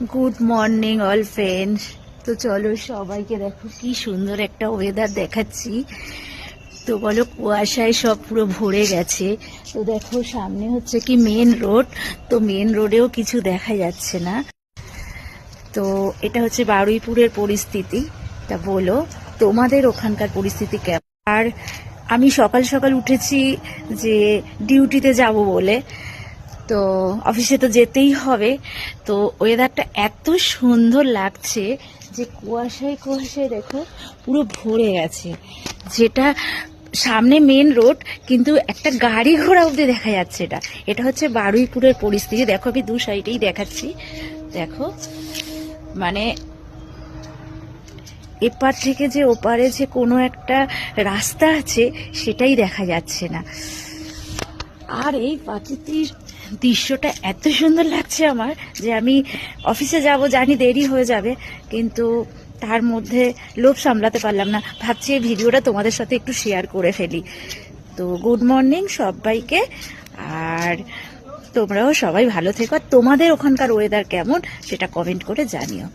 Good morning all friends. তো চলো সবাইকে দেখো কি সুন্দর একটা ওয়েদার দেখাচ্ছি। তো বলো কুয়াশায় সব পুরো ভরে গেছে। তো দেখো সামনে হচ্ছে কি মেন রোড, তো মেন রোডেও কিছু দেখা যাচ্ছে না। তো এটা হচ্ছে বারুইপুরের পরিস্থিতি। তা বলো তোমাদের ওখানকার পরিস্থিতি কেমন? আর আমি সকাল সকাল উঠেছি যে ডিউটিতে যাব বলে, তো অফিসে তো যেতেই হবে। তো ওয়েদারটা এত সুন্দর লাগছে যে কুয়াশায় কুয়াশায় দেখো পুরো ভরে গেছে, যেটা সামনে মেন রোড কিন্তু একটা গাড়ি ঘোড়া অব্দি দেখা যাচ্ছে না। এটা হচ্ছে বারুইপুরের পরিস্থিতি। দেখো আমি দু সাইডেই দেখাচ্ছি, দেখো মানে এপার থেকে যে ওপারে যে কোনো একটা রাস্তা আছে সেটাই দেখা যাচ্ছে না। আর এই প্রাকৃতিক দৃশ্যটা এত সুন্দর লাগছে আমার যে আমি অফিসে যাব, জানি দেরি হয়ে যাবে, কিন্তু তার মধ্যে লোভ সামলাতে পারলাম না। ভাবছি এই ভিডিওটা তোমাদের সাথে একটু শেয়ার করে ফেলি। তো গুড মর্নিং সবাইকে, আর তোমরাও সবাই ভালো থেকো। আর তোমাদের ওখানকার ওয়েদার কেমন সেটা কমেন্ট করে জানিও।